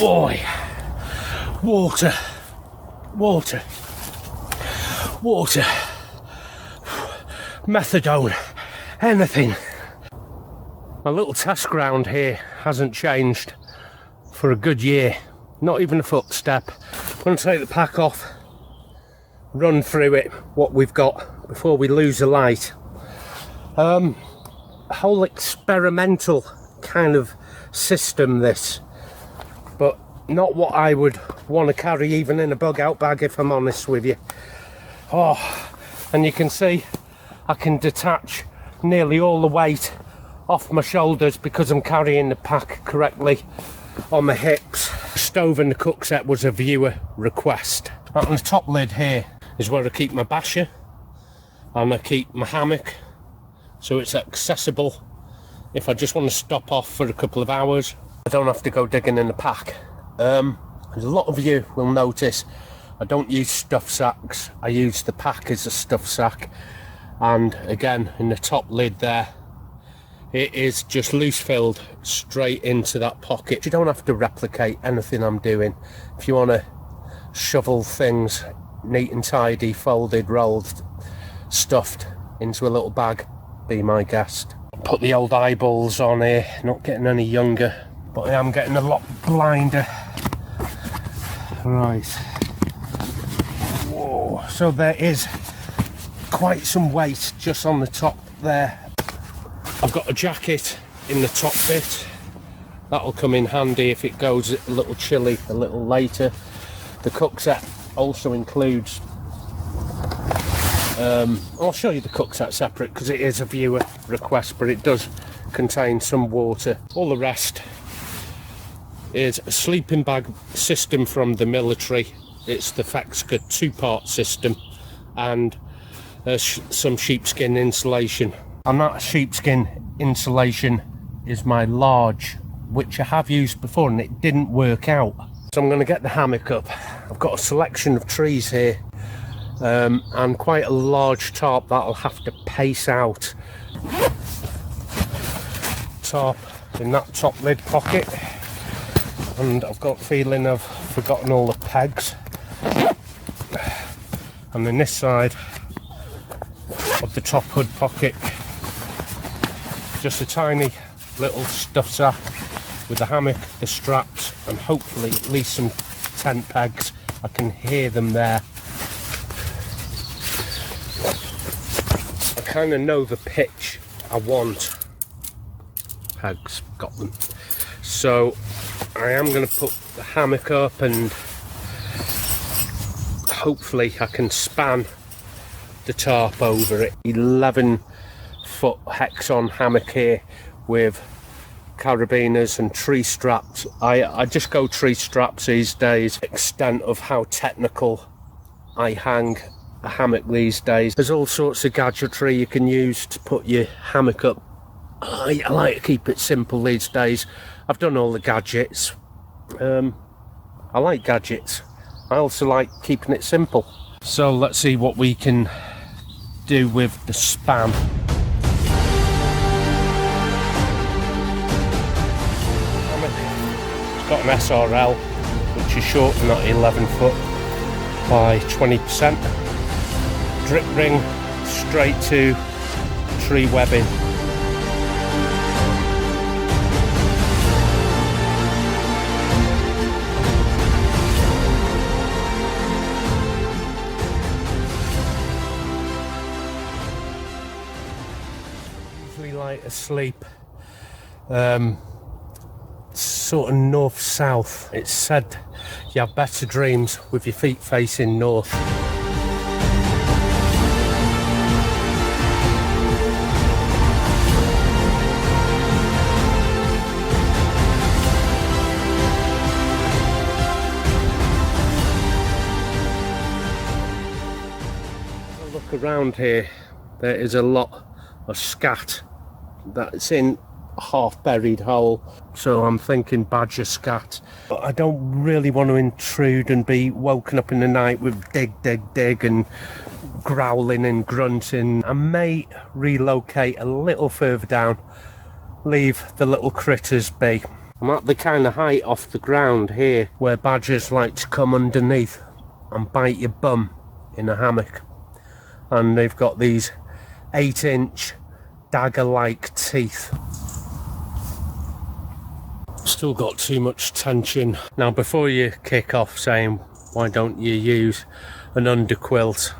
boy. Water, water, water, methadone, anything. My little test ground here hasn't changed for a good year, not even a footstep. I'm going to take the pack off, run through it, what we've got before we lose the light. A whole experimental kind of system this, but not what I would want to carry even in a bug out bag, if I'm honest with you. Oh, and you can see I can detach nearly all the weight off my shoulders because I'm carrying the pack correctly on my hips. The stove and the cook set was a viewer request. On the top lid here is where I keep my basher and I keep my hammock, so it's accessible if I just want to stop off for a couple of hours. I don't have to go digging in the pack. A lot of you will notice I don't use stuff sacks, I use the pack as a stuff sack, and again in the top lid there it is just loose filled straight into that pocket. You don't have to replicate anything I'm doing. If you want to shovel things neat and tidy, folded, rolled, stuffed into a little bag, be my guest. Put the old eyeballs on here, not getting any younger, but I am getting a lot blinder. Right, whoa, so there is quite some weight just on the top there. I've got a jacket in the top bit, that'll come in handy if it goes a little chilly a little later. The cook set also includes, I'll show you the cook set separate because it is a viewer request, but it does contain some water. All the rest is a sleeping bag system from the military. It's the Fexka 2-part system, and some sheepskin insulation. And that sheepskin insulation is my large, which I have used before and it didn't work out. So I'm going to get the hammock up. I've got a selection of trees here, and quite a large tarp that I'll have to pace out. Tarp in that top lid pocket, and I've got a feeling I've forgotten all the pegs. And then this side of the top hood pocket, just a tiny little stuff sack with the hammock, the straps, and hopefully at least some tent pegs. I can hear them there. I kind of know the pitch I want. Pegs, got them. So I am going to put the hammock up, and hopefully I can span the tarp over it. 11-foot Hexon hammock here with carabiners and tree straps. I just go tree straps these days. Extent of how technical I hang a hammock these days. There's all sorts of gadgetry you can use to put your hammock up. I like to keep it simple these days. I've done all the gadgets. I like gadgets. I also like keeping it simple. So let's see what we can do with the span. It's got an SRL, which is short and not 11 foot by 20%. Drip ring straight to tree webbing. Like asleep, sort of north-south. It's said you have better dreams with your feet facing north. Look around here, there is a lot of scat that's in a half buried hole, so I'm thinking badger scat, but I don't really want to intrude and be woken up in the night with dig and growling and grunting. I may relocate a little further down, leave the little critters be. I'm at the kind of height off the ground here where badgers like to come underneath and bite your bum in a hammock. And they've got these 8-inch dagger-like teeth. Still got too much tension. Now, before you kick off saying, why don't you use an underquilt?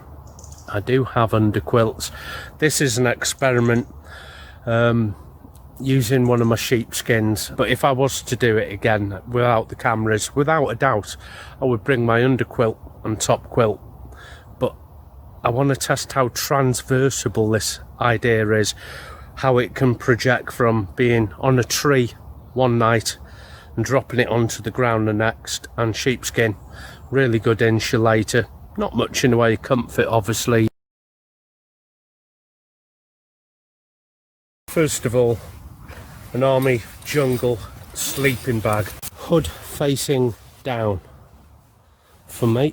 I do have underquilts. This is an experiment using one of my sheepskins, but if I was to do it again without the cameras, without a doubt, I would bring my underquilt and top quilt. But I want to test how transversible this idea is, how it can project from being on a tree one night and dropping it onto the ground the next. And sheepskin, really good insulator, not much in the way of comfort obviously. First of all, an army jungle sleeping bag, hood facing down for me,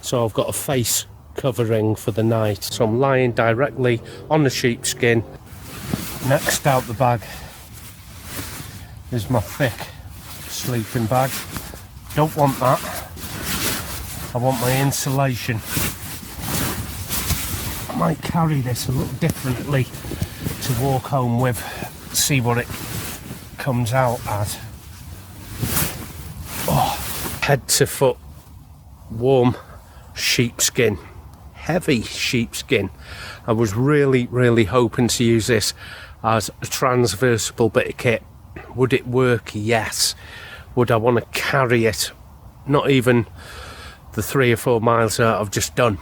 so I've got a face covering for the night, so I'm lying directly on the sheepskin. Next out the bag is my thick sleeping bag. Don't want that. I want my insulation. I might carry this a little differently to walk home with, see what it comes out as. Oh, head to foot warm sheepskin, heavy sheepskin. I was really hoping to use this as a transversible bit of kit. Would it work? Yes. Would I want to carry it? Not even the 3 or 4 miles that I've just done.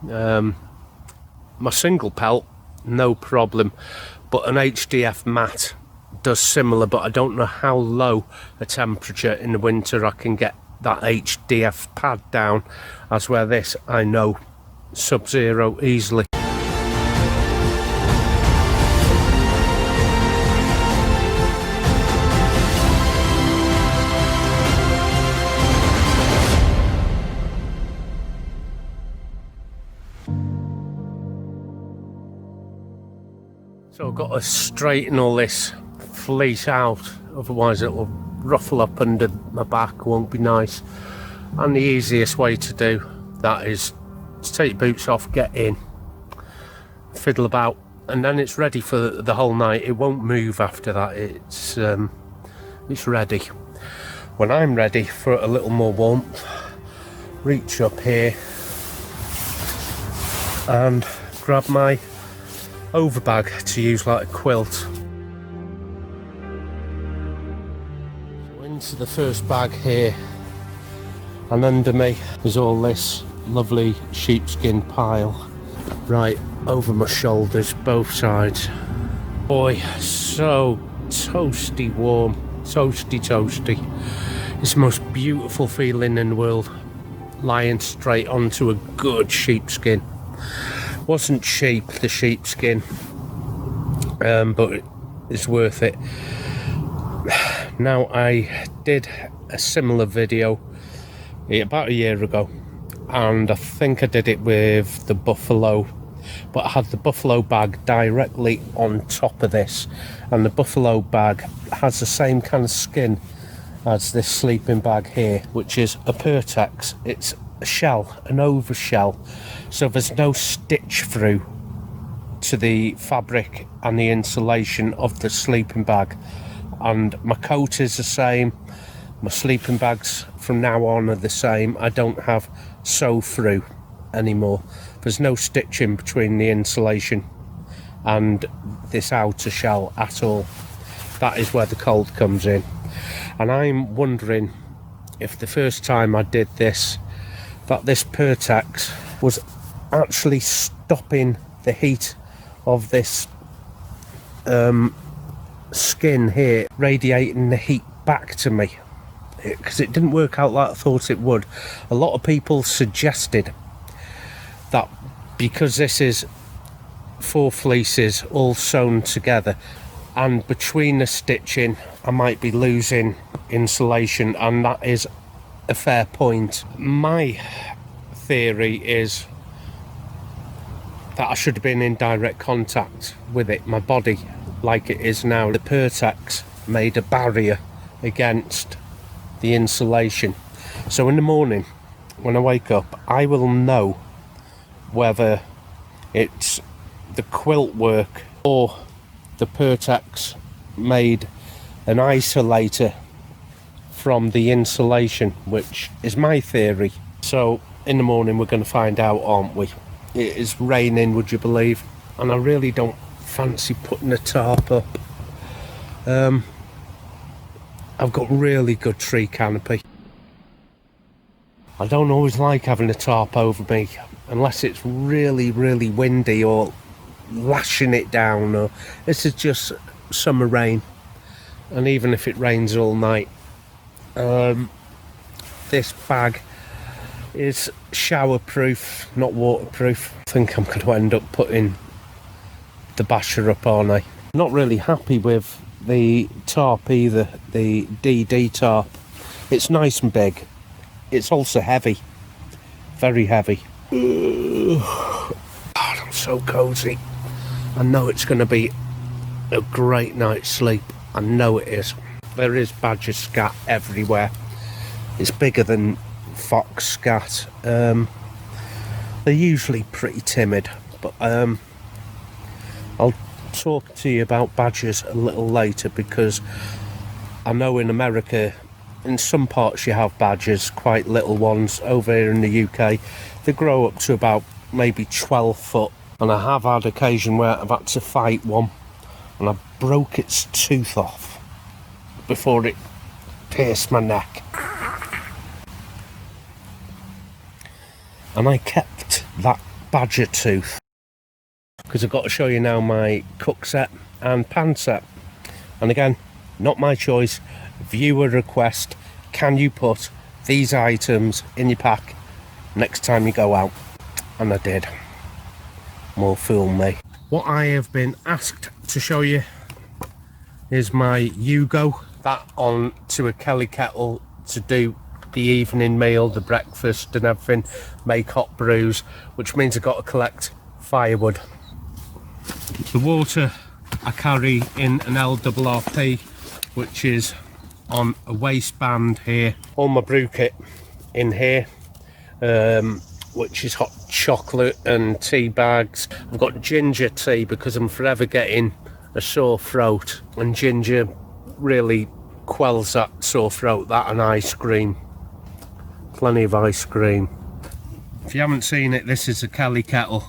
My single pelt, no problem, but an HDF mat does similar, but I don't know how low a temperature in the winter I can get that HDF pad down, as where this, I know, sub-zero easily. So I've got to straighten all this fleece out, otherwise it will ruffle up under my back, won't be nice. And the easiest way to do that is to take your boots off, get in, fiddle about, and then it's ready for the whole night. It won't move after that. It's ready. When I'm ready for a little more warmth, reach up here and grab my overbag to use like a quilt. So into the first bag here, and under me is all this lovely sheepskin pile right over my shoulders, both sides. Boy, so toasty warm, toasty. It's the most beautiful feeling in the world, lying straight onto a good sheepskin. Wasn't cheap, the sheepskin, but it's worth it. Now, I did a similar video about a year ago, and I think I did it with the buffalo, but I had the buffalo bag directly on top of this, and the buffalo bag has the same kind of skin as this sleeping bag here, which is a Pertex. It's a shell, an over shell, so there's no stitch through to the fabric and the insulation of the sleeping bag. And my coat is the same, my sleeping bags from now on are the same. I don't have sew through anymore. There's no stitching between the insulation and this outer shell at all. That is where the cold comes in. And I'm wondering if the first time I did this, that this Pertex was actually stopping the heat of this skin here, radiating the heat back to me, because it didn't work out like I thought it would. A lot of people suggested that because this is 4 fleeces all sewn together, and between the stitching I might be losing insulation, and that is a fair point. My theory is that I should have been in direct contact with it, my body, like it is now. The Pertex made a barrier against the insulation. So in the morning when I wake up, I will know whether it's the quilt work or the Pertex made an isolator from the insulation, which is my theory. So in the morning we're going to find out, aren't we? It is raining, would you believe? And I really don't fancy putting a tarp up. I've got really good tree canopy. I don't always like having a tarp over me unless it's really, really windy or lashing it down, or this is just summer rain. And even if it rains all night, this bag is shower proof, not waterproof. I think I'm going to end up putting the basher up, aren't I? Not really happy with the tarp either, the DD tarp. It's nice and big. It's also heavy, very heavy. God, I'm so cozy. I know it's going to be a great night's sleep. I know it is. There is badger scat everywhere. It's bigger than fox scat. They're usually pretty timid, but I'll talk to you about badgers a little later, because I know in America, in some parts you have badgers, quite little ones. Over here in the UK, they grow up to about maybe 12 foot. And I have had occasion where I've had to fight one, and I broke its tooth off before it pierced my neck. And I kept that badger tooth because I've got to show you now my cook set and pan set. And again, not my choice, viewer request. Can you put these items in your pack next time you go out? And I did. More fool me. What I have been asked to show you is my Yugo. That on to a Kelly kettle to do the evening meal, the breakfast and everything, make hot brews, which means I've got to collect firewood. The water I carry in an LRRP, which is on a waistband here. All my brew kit in here, which is hot chocolate and tea bags. I've got ginger tea because I'm forever getting a sore throat, and ginger really quells that sore throat. That and ice cream, plenty of ice cream. If you haven't seen it, this is a Kelly kettle,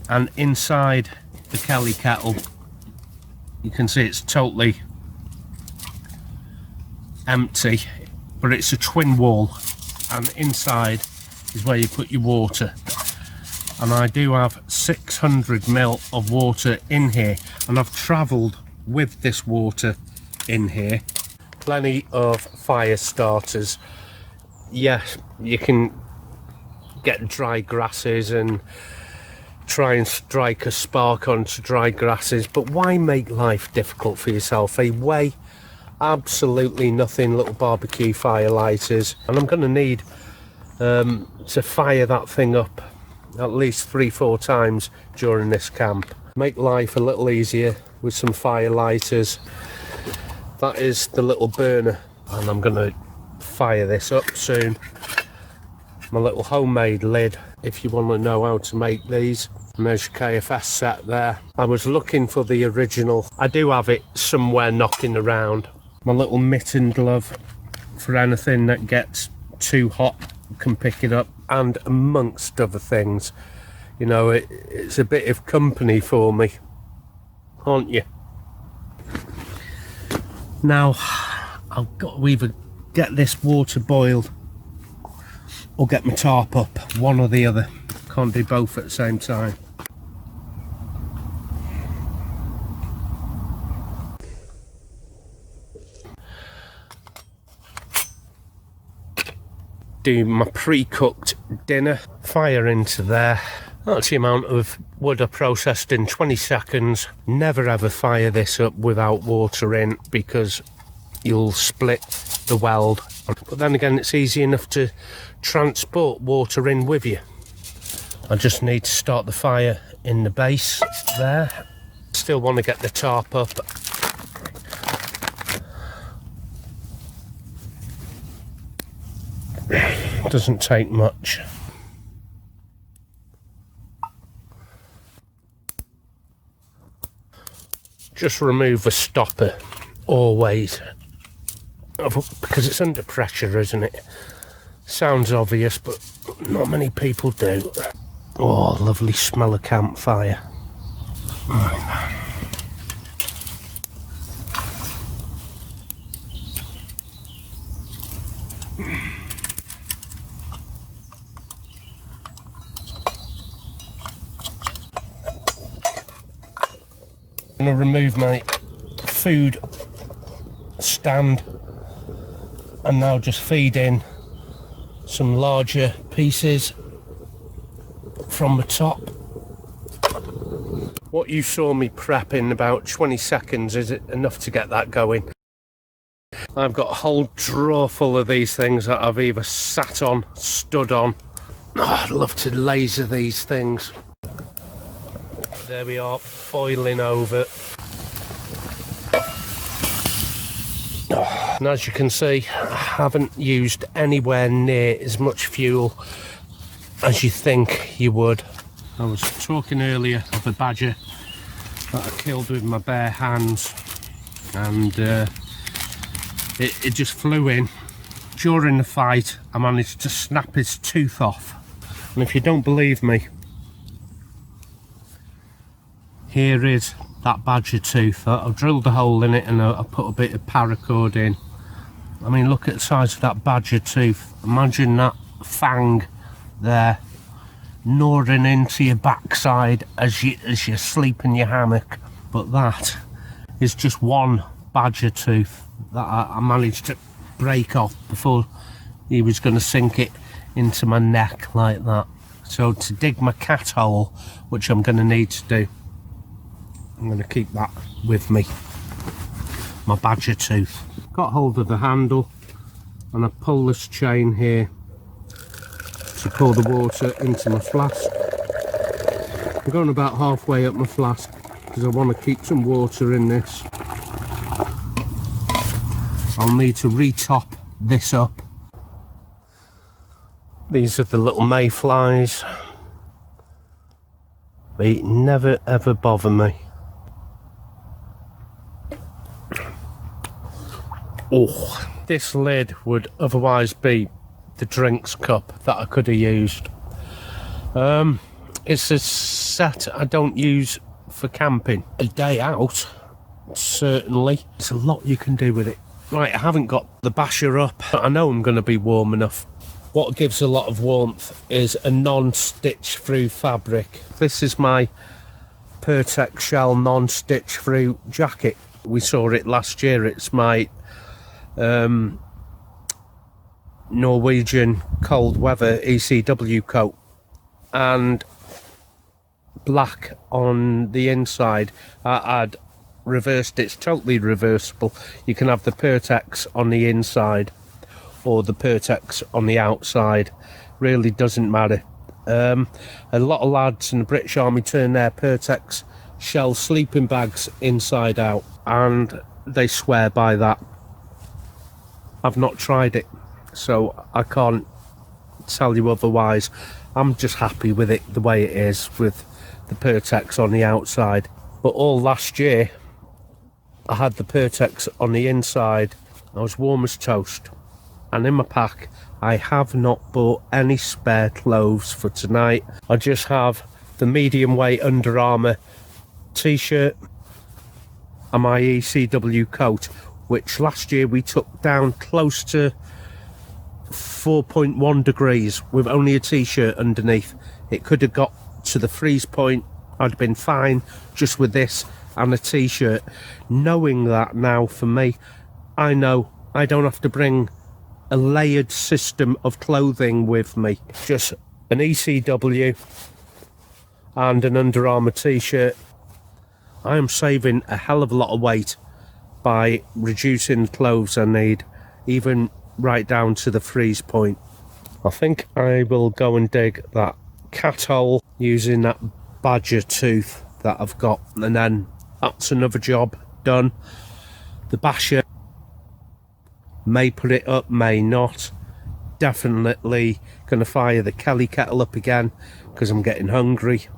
and inside the Kelly kettle you can see it's totally empty, but it's a twin wall, and inside is where you put your water. And I do have 600 ml of water in here, and I've travelled with this water in here. Plenty of fire starters. Yes, you can get dry grasses and try and strike a spark onto dry grasses, but why make life difficult for yourself? They weigh absolutely nothing, little barbecue fire lighters, and I'm going to need to fire that thing up at least 3-4 times during this camp. Make life a little easier with some fire lighters. That is the little burner, and I'm going to fire this up soon. My little homemade lid, if you want to know how to make these. And there's your KFS set there. I was looking for the original. I do have it somewhere knocking around. My little mitten glove for anything that gets too hot, can pick it up, and amongst other things. You know, it's a bit of company for me, aren't you? Now I've got to either get this water boiled or get my tarp up, one or the other. Can't do both at the same time. Do my pre-cooked dinner, fire into there. That's the amount of wood I processed in 20 seconds. Never ever fire this up without water in, because you'll split the weld. But then again, it's easy enough to transport water in with you. I just need to start the fire in the base there. Still want to get the tarp up. Doesn't take much. Just remove the stopper always, because it's under pressure, isn't it? Sounds obvious, but not many people do. Oh, lovely smell of campfire. I'm going to remove my food stand and now just feed in some larger pieces from the top. What you saw me prep in about 20 seconds, is it enough to get that going? I've got a whole drawer full of these things that I've either sat on, stood on. Oh, I'd love to laser these things. There we are, boiling over. Oh, and as you can see, I haven't used anywhere near as much fuel as you think you would. I was talking earlier of a badger that I killed with my bare hands, and it just flew in. During the fight, I managed to snap his tooth off. And if you don't believe me, here is that badger tooth. I've drilled a hole in it and I put a bit of paracord in. I mean, look at the size of that badger tooth. Imagine that fang there, gnawing into your backside as you sleep in your hammock. But that is just one badger tooth that I managed to break off before he was going to sink it into my neck like that. So to dig my cat hole, which I'm going to need to do, I'm going to keep that with me, my badger tooth. Got hold of the handle and I pull this chain here to pour the water into my flask. I'm going about halfway up my flask because I want to keep some water in this. I'll need to re-top this up. These are the little mayflies. They never ever bother me. Oh, this lid would otherwise be the drinks cup that I could have used. It's a set I don't use for camping. A day out, certainly. There's a lot you can do with it. Right, I haven't got the basher up, but I know I'm going to be warm enough. What gives a lot of warmth is a non-stitch through fabric. This is my Pertex Shell non-stitch through jacket. We saw it last year. It's my Norwegian cold weather ECW coat, and black on the inside. I'd reversed it. It's totally reversible. You can have the Pertex on the inside or the Pertex on the outside, really doesn't matter. A lot of lads in the British Army turn their Pertex Shell sleeping bags inside out and they swear by that. I've not tried it, so I can't tell you otherwise. I'm just happy with it the way it is, with the Pertex on the outside. But all last year I had the Pertex on the inside. I was warm as toast. And in my pack I have not bought any spare clothes for tonight. I just have the medium weight Under Armour t-shirt and my ECW coat, which last year we took down close to 4.1 degrees with only a t-shirt underneath. It could have got to the freeze point. I'd have been fine just with this and a t-shirt. Knowing that now, for me, I know I don't have to bring a layered system of clothing with me. Just an ECW and an Under Armour t-shirt. I am saving a hell of a lot of weight by reducing the clothes I need, even right down to the freeze point. I think I will go and dig that cat hole using that badger tooth that I've got, and then that's another job done. The basher, may put it up, may not. definitely going to fire the Kelly kettle up again because I'm getting hungry.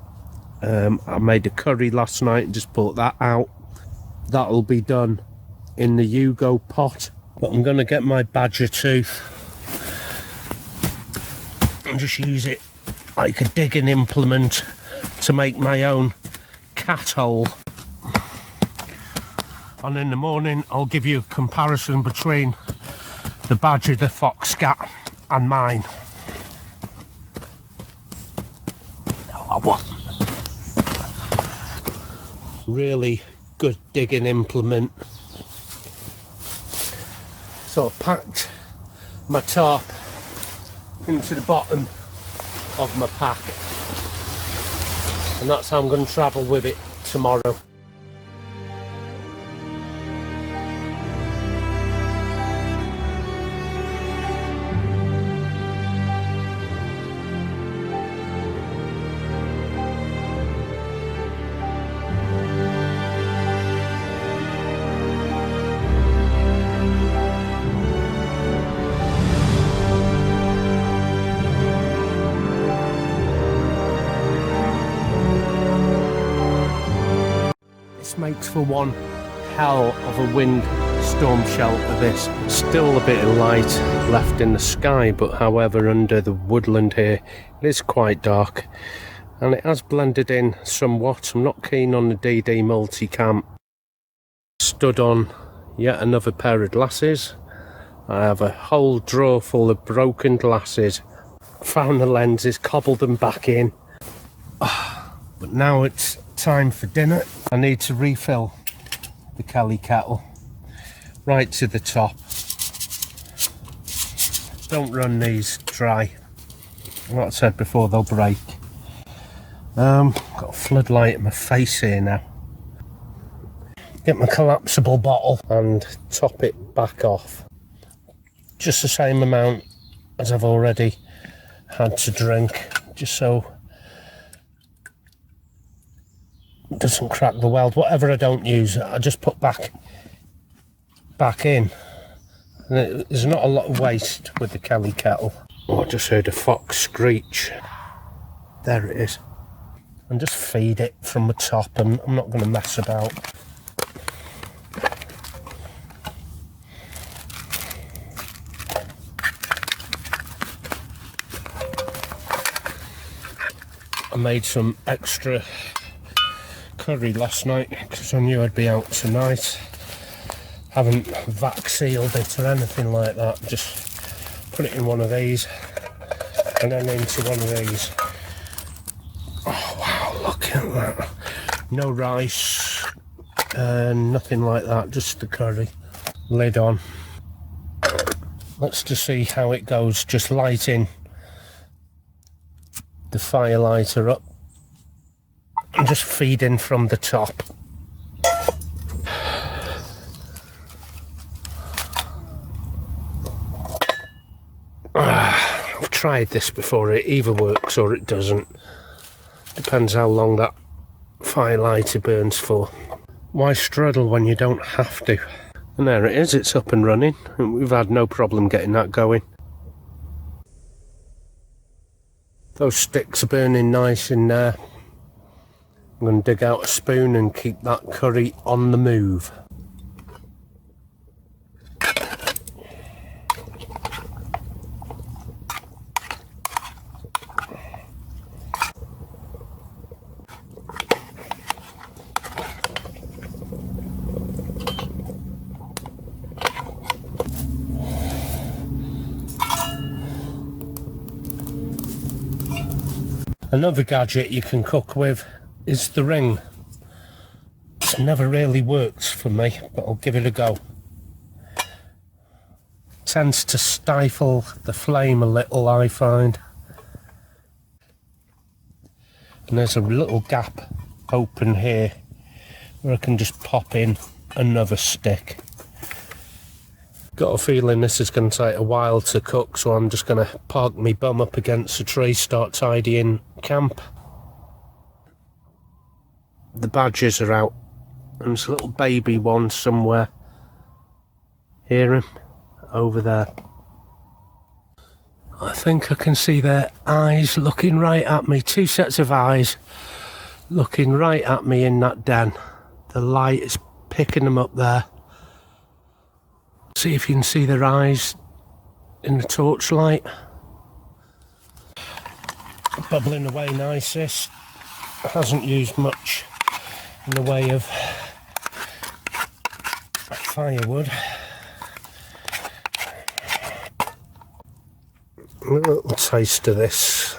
I made a curry last night and just brought that out. That'll be done in the Yugo pot. But I'm going to get my badger tooth and just use it like a digging implement to make my own cat hole. And in the morning I'll give you a comparison between the badger, the fox scat and mine. Really good digging implement. So I've packed my tarp into the bottom of my pack, and that's how I'm going to travel with it tomorrow. Makes for one hell of a wind storm shelter this. Still a bit of light left in the sky, but however under the woodland here it is quite dark and it has blended in somewhat. I'm not keen on the DD multicam. Stood on yet another pair of glasses. I have a whole drawer full of broken glasses. Found the lenses, cobbled them back in. But now it's time for dinner. I need to refill the Kelly kettle right to the top. Don't run these dry. Like I said before, they'll break. Got a floodlight in my face here now. Get my collapsible bottle and top it back off. Just the same amount as I've already had to drink, just so it doesn't crack the weld. Whatever I don't use, I just put back in. And there's not a lot of waste with the Kelly kettle. Oh, I just heard a fox screech. There it is. And just feed it from the top, and I'm not going to mess about. I made some extra curry last night because I knew I'd be out tonight. Haven't vac sealed it or anything like that, just put it in one of these and then into one of these. Oh wow, look at that. No rice, nothing like that, just the curry. Lid on. Let's just see how it goes, just lighting the fire lighter up and just feeding from the top. I've tried this before, it either works or it doesn't. Depends how long that fire lighter burns for. Why struggle when you don't have to? And there it is, it's up and running, and we've had no problem getting that going. Those sticks are burning nice in there. I'm going to dig out a spoon and keep that curry on the move. Another gadget you can cook with is the ring. It's never really worked for me, but I'll give it a go. Tends to stifle the flame a little, I find. And there's a little gap open here where I can just pop in another stick. Got a feeling this is going to take a while to cook, so I'm just going to park my bum up against a tree, start tidying camp. The badgers are out, and there's a little baby one somewhere. Hear him? Over there. I think I can see their eyes looking right at me. Two sets of eyes looking right at me in that den. The light is picking them up there. See if you can see their eyes in the torchlight. Bubbling away nice, this. Hasn't used much in the way of firewood. A little taste of this.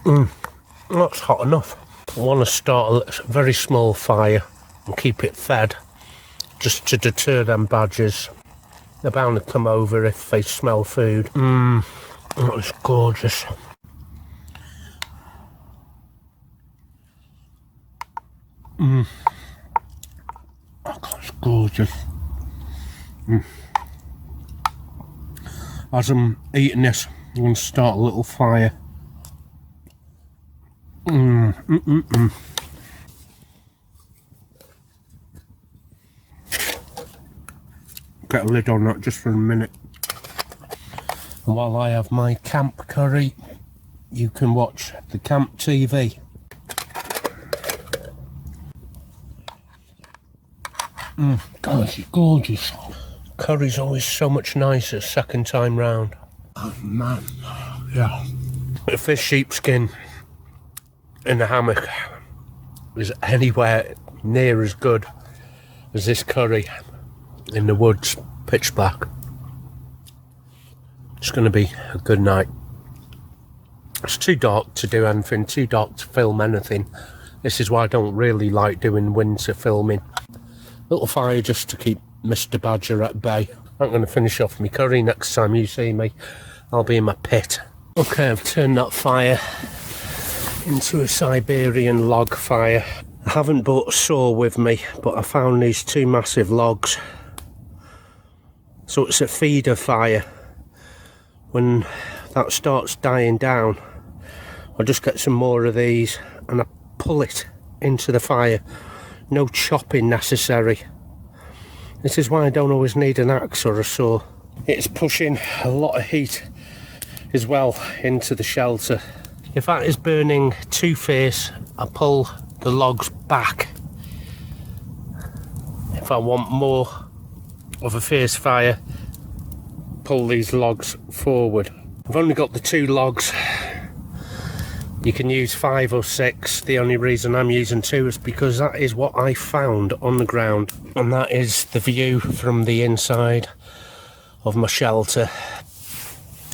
That's hot enough. I want to start a very small fire and keep it fed, just to deter them badgers. They're bound to come over if they smell food. That's gorgeous. Oh, that's gorgeous. As I'm eating this, I'm going to start a little fire. Get a lid on that just for a minute. And while I have my camp curry, you can watch the camp TV. Gosh, it's gorgeous. Curry's always so much nicer second time round. Oh man, yeah. If this sheepskin in the hammock is anywhere near as good as this curry in the woods, pitch black, it's going to be a good night. It's too dark to do anything, too dark to film anything. This is why I don't really like doing winter filming. Little fire just to keep Mr. Badger at bay. I'm going to finish off my curry. Next time you see me, I'll be in my pit. Okay, I've turned that fire into a Siberian log fire. I haven't brought a saw with me, but I found these two massive logs. So it's a feeder fire. When that starts dying down, I just get some more of these and I pull it into the fire. No chopping necessary. This is why I don't always need an axe or a saw. It's pushing a lot of heat as well into the shelter. If that is burning too fierce, I pull the logs back. If I want more of a fierce fire, pull these logs forward. I've only got the 2 logs. You can use 5 or 6. The only reason I'm using 2 is because that is what I found on the ground, and that is the view from the inside of my shelter.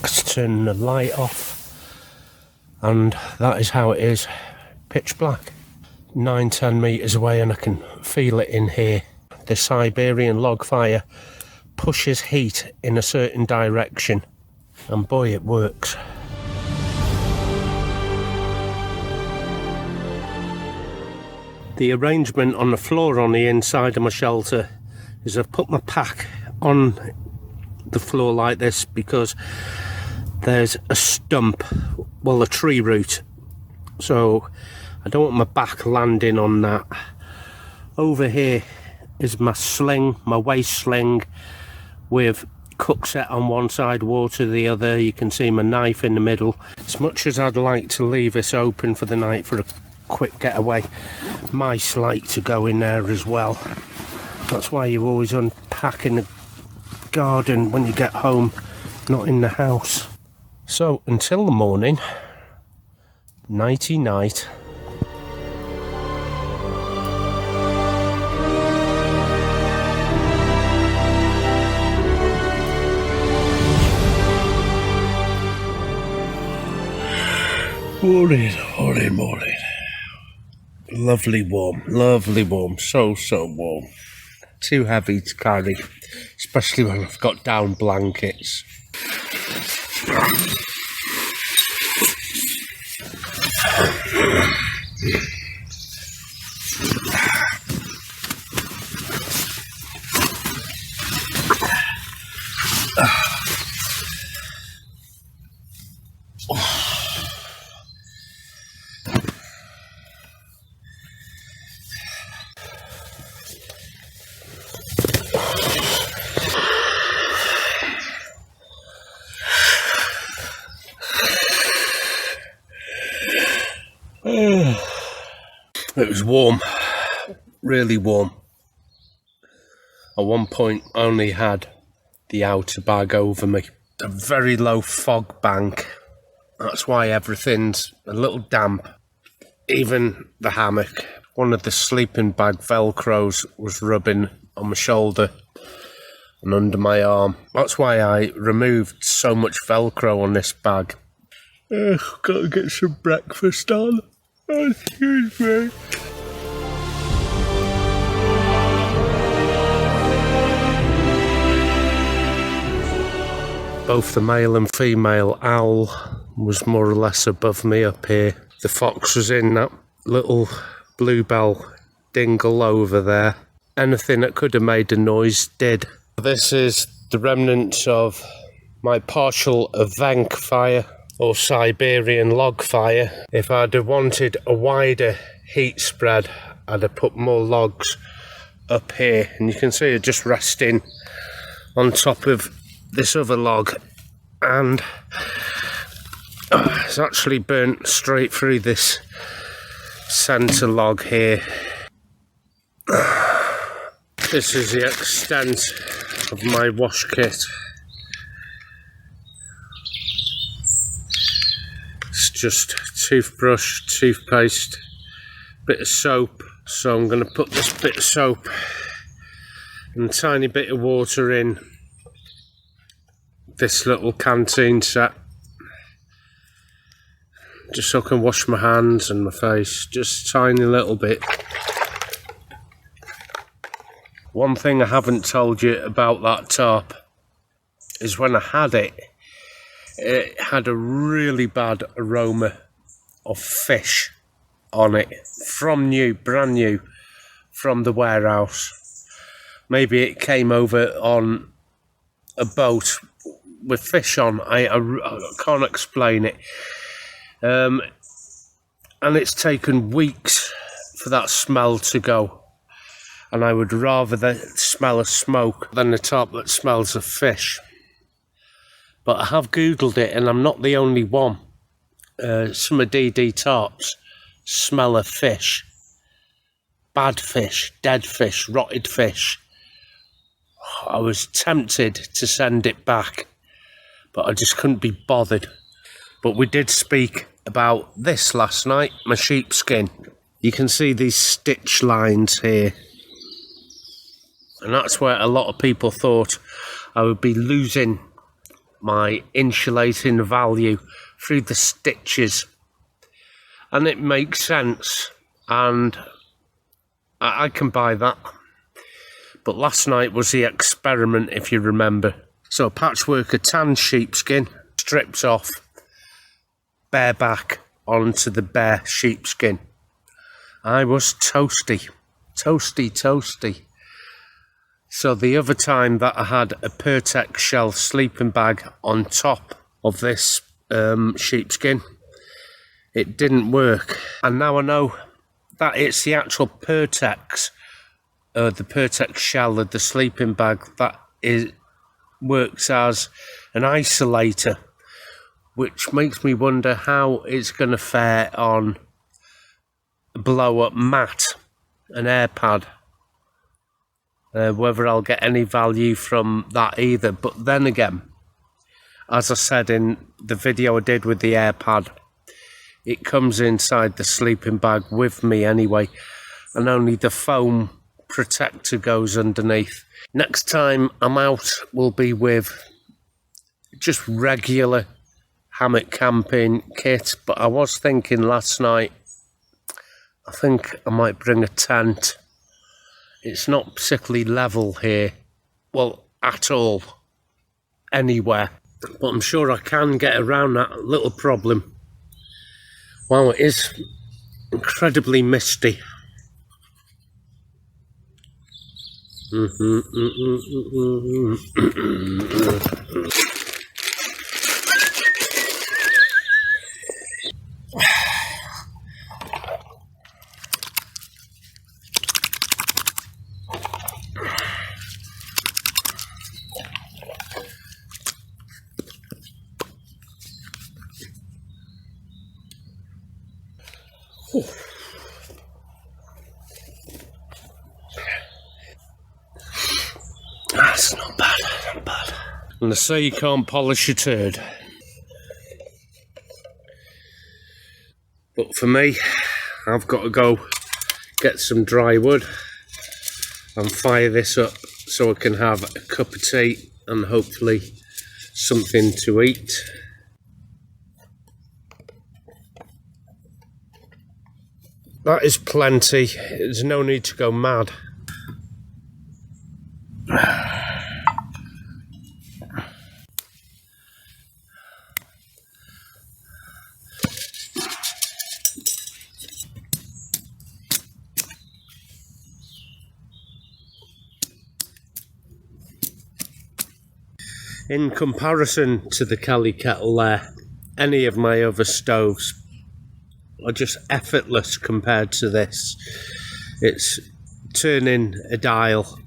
Let's turn the light off, and that is how it is, pitch black. 9-10 metres away and I can feel it in here. The Siberian log fire pushes heat in a certain direction, and boy, it works. The arrangement on the floor on the inside of my shelter is I've put my pack on the floor like this because there's a stump, well, a tree root, so I don't want my back landing on that. Over here is my sling, my waist sling, with cook set on one side, water the other. You can see my knife in the middle. As much as I'd like to leave this open for the night for a quick getaway, mice like to go in there as well. That's why you always unpack in the garden when you get home, not in the house. So until the morning, nighty night. Morning. Lovely warm, so warm. Too heavy to carry, especially when I've got down blankets. It was warm, really warm. At one point I only had the outer bag over me. A very low fog bank. That's why everything's a little damp. Even the hammock. One of the sleeping bag velcros was rubbing on my shoulder and under my arm. That's why I removed so much velcro on this bag. Gotta get some breakfast on. Oh, excuse me. Both the male and female owl was more or less above me up here. The fox was in that little bluebell dingle over there. Anything that could have made a noise did. This is the remnants of my partial Evenk fire, or Siberian log fire. If I'd have wanted a wider heat spread, I'd have put more logs up here. And you can see it just resting on top of this other log, and it's actually burnt straight through this centre log here. This is the extent of my wash kit. It's just toothbrush, toothpaste, bit of soap. So I'm going to put this bit of soap and a tiny bit of water in this little canteen set, just so I can wash my hands and my face, just a tiny little bit. One thing I haven't told you about that tarp is when I had it, it had a really bad aroma of fish on it, from new, brand new, from the warehouse. Maybe it came over on a boat with fish on. I can't explain it. And it's taken weeks for that smell to go. And I would rather the smell of smoke than the tarp that smells of fish. But I have Googled it, and I'm not the only one. Some of DD tarps smell of fish. Bad fish, dead fish, rotted fish. I was tempted to send it back, but I just couldn't be bothered. But we did speak about this last night, my sheepskin. You can see these stitch lines here. And that's where a lot of people thought I would be losing my insulating value through the stitches. And it makes sense, and I can buy that. But last night was the experiment, if you remember. So a patchwork of tan sheepskin, stripped off, bareback onto the bare sheepskin. I was toasty. So the other time that I had a Pertex shell sleeping bag on top of this sheepskin, it didn't work. And now I know that it's the actual Pertex, the Pertex shell of the sleeping bag that works as an isolator, which makes me wonder how it's going to fare on a blow-up mat, an air pad. Whether I'll get any value from that either. But then again, as I said in the video I did with the air pad, it comes inside the sleeping bag with me anyway, and only the foam protector goes underneath. Next time I'm out will be with just regular hammock camping kit, but I was thinking last night, I think I might bring a tent. It's not particularly level here, well, at all, anywhere, but I'm sure I can get around that little problem. Well, it is incredibly misty. Ooh. That's not bad, not bad. And they say you can't polish a turd. But for me, I've got to go get some dry wood and fire this up so I can have a cup of tea and hopefully something to eat. That is plenty. There's no need to go mad. In comparison to the Kelly kettle there, any of my other stoves are just effortless compared to this. It's turning a dial,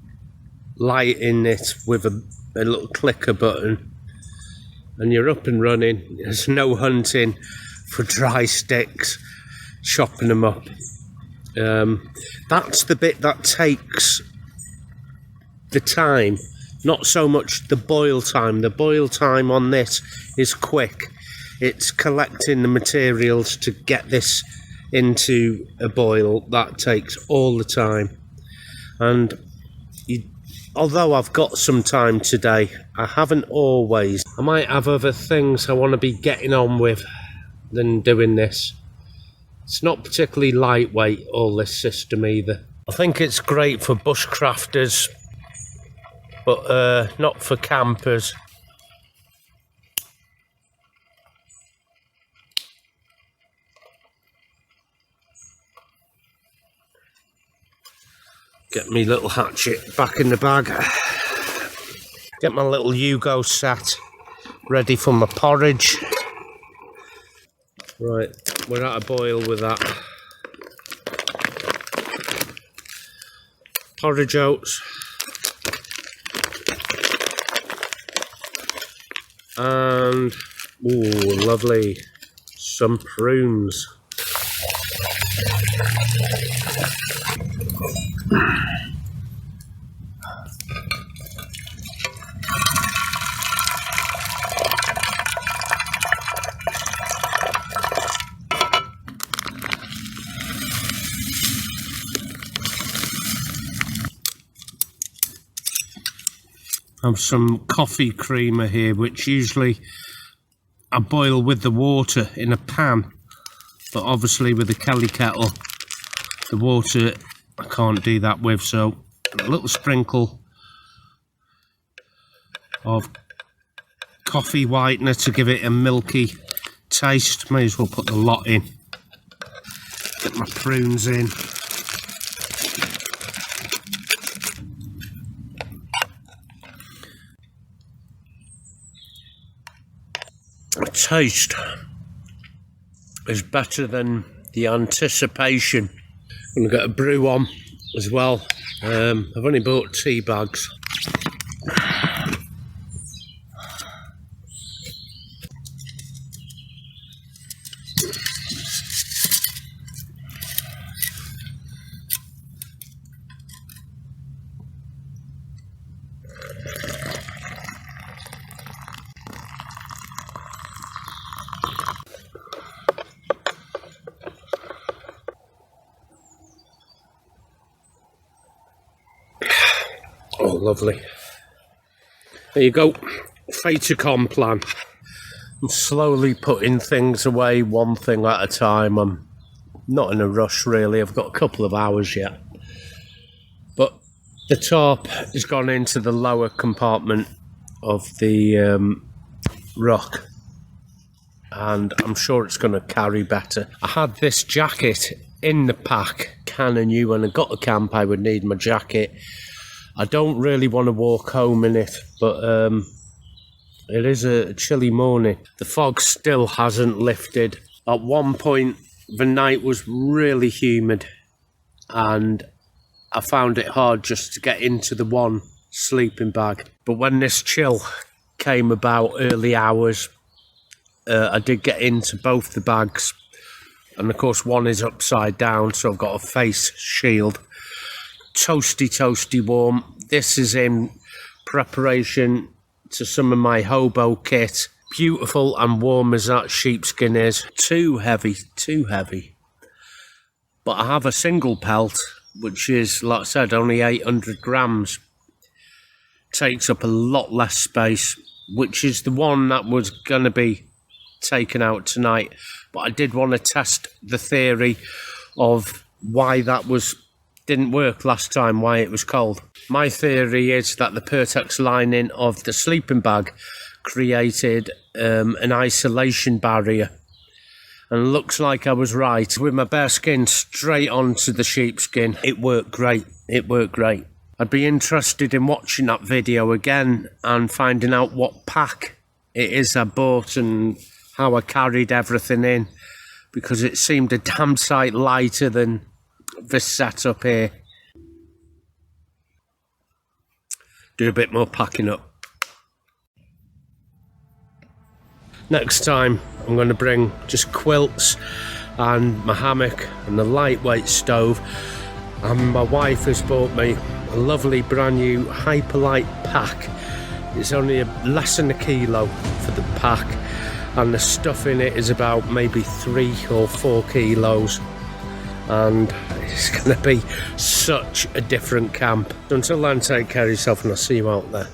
lighting it with a little clicker button, and you're up and running. There's no hunting for dry sticks, chopping them up. That's the bit that takes the time. Not so much the boil time. The boil time on this is quick. It's collecting the materials to get this into a boil. That takes all the time. And although I've got some time today, I haven't always. I might have other things I want to be getting on with than doing this. It's not particularly lightweight, all this system either. I think it's great for bushcrafters, but not for campers. Get me little hatchet back in the bag. Get my little Yugo sat ready for my porridge. Right, we're at a boil with that. Porridge oats. And, ooh, lovely, some prunes. Have some coffee creamer here, which usually I boil with the water in a pan, but obviously with the Kelly kettle, the water I can't do that with, so a little sprinkle of coffee whitener to give it a milky taste. May as well put the lot in. Get my prunes in. The taste is better than the anticipation. I'm going to get a brew on as well. I've only bought tea bags. Oh, lovely. There you go. Fait to plan. I'm slowly putting things away, one thing at a time. I'm not in a rush really. I've got a couple of hours yet. But the tarp has gone into the lower compartment of the rock, and I'm sure it's going to carry better. I had this jacket in the pack. Kinda knew when I got to camp I would need my jacket. I don't really want to walk home in it, but it is a chilly morning. The fog still hasn't lifted. At one point, the night was really humid, and I found it hard just to get into the one sleeping bag. But when this chill came about early hours, I did get into both the bags and of course one is upside down, so I've got a face shield. Toasty warm. This is in preparation to some of my hobo kit. Beautiful and warm as that sheepskin is. Too heavy. But I have a single pelt, which is, like I said, only 800 grams. Takes up a lot less space, which is the one that was going to be taken out tonight. But I did want to test the theory of why that didn't work last time, why it was cold. My theory is that the Pertex lining of the sleeping bag created an isolation barrier. And looks like I was right. With my bare skin straight onto the sheepskin, it worked great. I'd be interested in watching that video again and finding out what pack it is I bought and how I carried everything in, because it seemed a damn sight lighter than this setup here. Do a bit more packing up. Next time I'm going to bring just quilts and my hammock and the lightweight stove, and my wife has bought me a lovely brand new Hyperlight pack. It's only less than a kilo for the pack, and the stuff in it is about maybe 3 or 4 kilos, and it's going to be such a different camp. Until then, take care of yourself and I'll see you out there.